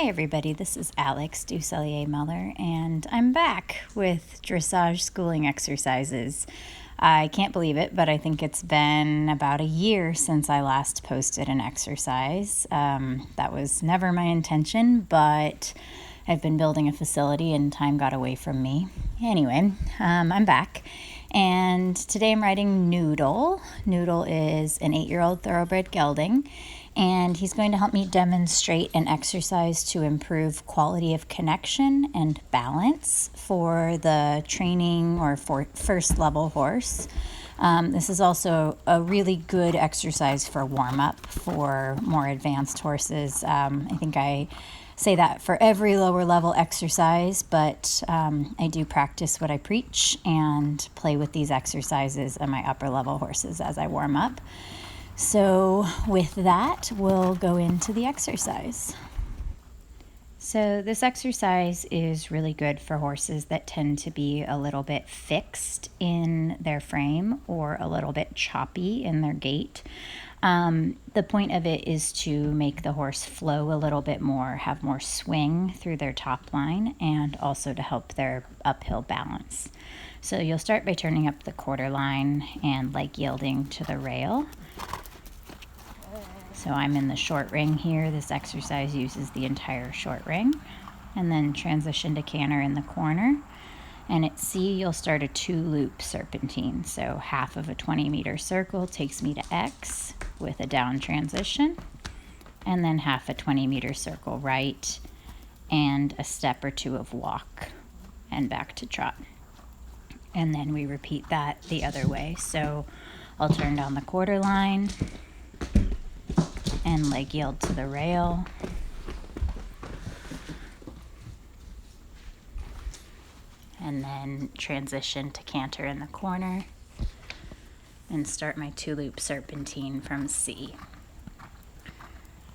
Hi everybody, this is Alex Ducellier-Muller, and I'm back with dressage schooling exercises. I can't believe it, but I think it's been about a year since I last posted an exercise. That was never my intention, but I've been building a facility and time got away from me. Anyway, I'm back, and today I'm riding Noodle. Noodle is an 8-year-old thoroughbred gelding, and he's going to help me demonstrate an exercise to improve quality of connection and balance for the training or for first level horse. This is also a really good exercise for warm-up for more advanced horses. I think I say that for every lower level exercise, but I do practice what I preach and play with these exercises on my upper level horses as I warm up. So with that, we'll go into the exercise. So this exercise is really good for horses that tend to be a little bit fixed in their frame or a little bit choppy in their gait. The point of it is to make the horse flow a little bit more, have more swing through their top line, and also to help their uphill balance. So you'll start by turning up the quarter line and leg yielding to the rail. So I'm in the short ring here. This exercise uses the entire short ring. And then transition to canter in the corner. And at C, you'll start a 2-loop serpentine. So half of a 20-meter circle takes me to X with a down transition. And then half a 20-meter circle right and a step or two of walk and back to trot. And then we repeat that the other way. So I'll turn down the quarter line and leg yield to the rail. And then transition to canter in the corner and start my 2-loop serpentine from C.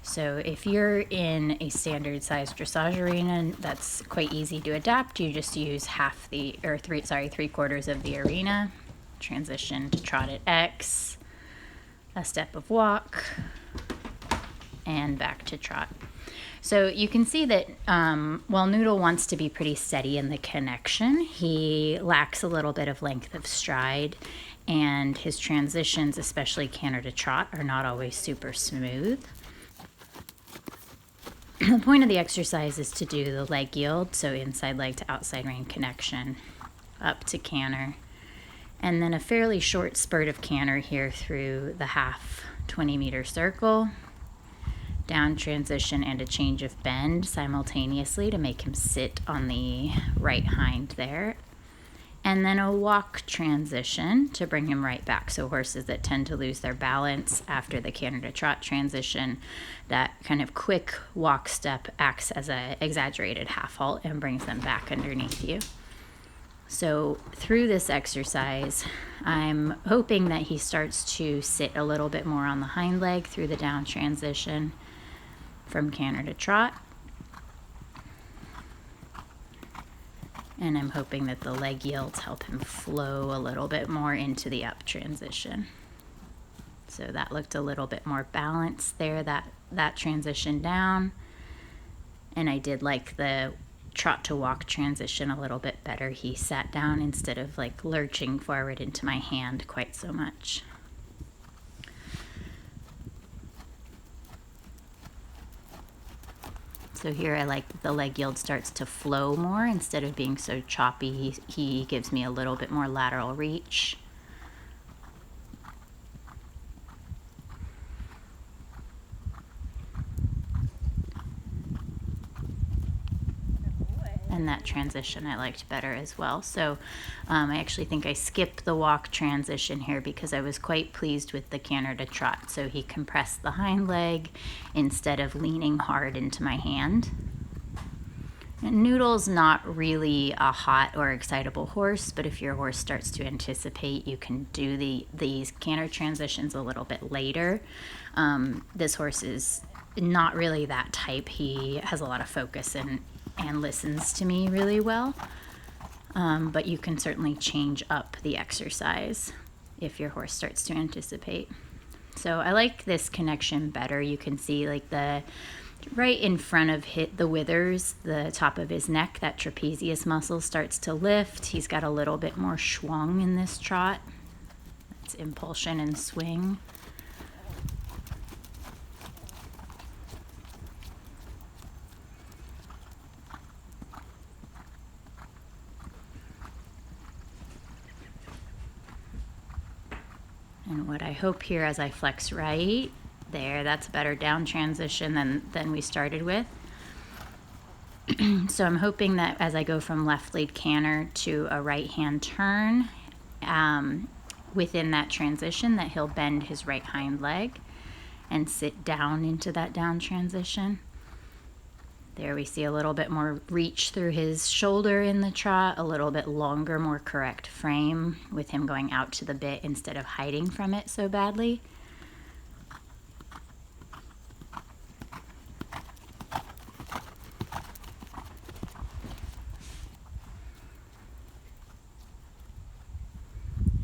So if you're in a standard size dressage arena, that's quite easy to adapt. You just use three-quarters of the arena, transition to trot at X, a step of walk, and back to trot. So you can see that while Noodle wants to be pretty steady in the connection, he lacks a little bit of length of stride, and his transitions, especially canter to trot, are not always super smooth. The point of the exercise is to do the leg yield, so inside leg to outside rein connection, up to canter, and then a fairly short spurt of canter here through the half 20-meter circle, down transition and a change of bend simultaneously to make him sit on the right hind there, and then a walk transition to bring him right back. So horses that tend to lose their balance after the canter to trot transition, that kind of quick walk step acts as an exaggerated half halt and brings them back underneath you. So through this exercise, I'm hoping that he starts to sit a little bit more on the hind leg through the down transition from canter to trot. And I'm hoping that the leg yields help him flow a little bit more into the up transition. So that looked a little bit more balanced there, that transition down. And I did like the trot to walk transition a little bit better. He sat down instead of like lurching forward into my hand quite so much. So here I like that the leg yield starts to flow more instead of being so choppy. He gives me a little bit more lateral reach. And that transition I liked better as well. So I actually think I skipped the walk transition here because I was quite pleased with the canter to trot. So he compressed the hind leg instead of leaning hard into my hand. And Noodle's not really a hot or excitable horse, but if your horse starts to anticipate, you can do these canter transitions a little bit later. This horse is not really that type. He has a lot of focus and listens to me really well, but you can certainly change up the exercise if your horse starts to anticipate. So I like this connection better. You can see like the right in front of the withers, the top of his neck, that trapezius muscle starts to lift. He's got a little bit more schwung in this trot. It's impulsion and swing. And what I hope here as I flex right, there, that's a better down transition than we started with. So I'm hoping that as I go from left lead canter to a right hand turn, within that transition, that he'll bend his right hind leg and sit down into that down transition. There we see a little bit more reach through his shoulder in the trot, a little bit longer, more correct frame with him going out to the bit instead of hiding from it so badly.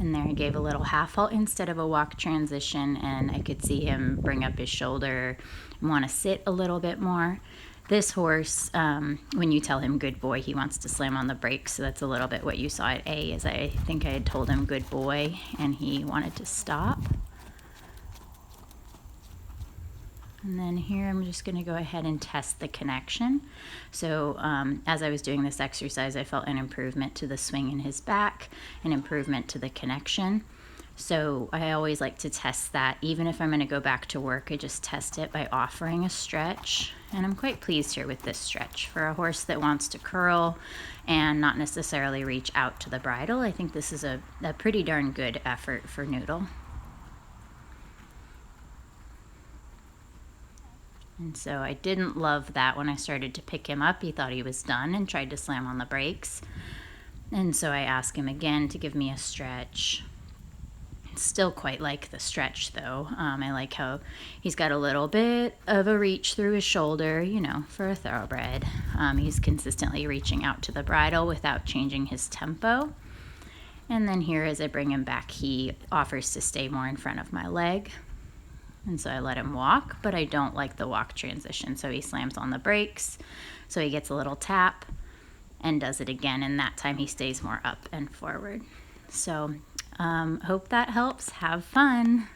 And there he gave a little half halt instead of a walk transition, and I could see him bring up his shoulder and want to sit a little bit more. This horse, when you tell him good boy, he wants to slam on the brakes, so that's a little bit what you saw at A, is I think I had told him good boy, and he wanted to stop. And then here I'm just going to go ahead and test the connection. So as I was doing this exercise, I felt an improvement to the swing in his back, an improvement to the connection. So I always like to test that. Even if I'm going to go back to work, I just test it by offering a stretch. And I'm quite pleased here with this stretch. For a horse that wants to curl and not necessarily reach out to the bridle, I think this is a pretty darn good effort for Noodle. And so I didn't love that when I started to pick him up. He thought he was done and tried to slam on the brakes. And so I asked him again to give me a stretch. Still quite like the stretch though. I like how he's got a little bit of a reach through his shoulder, you know, for a thoroughbred. He's consistently reaching out to the bridle without changing his tempo. And then here as I bring him back, he offers to stay more in front of my leg. And so I let him walk, but I don't like the walk transition. So he slams on the brakes. So he gets a little tap and does it again. And that time he stays more up and forward. So hope that helps. Have fun.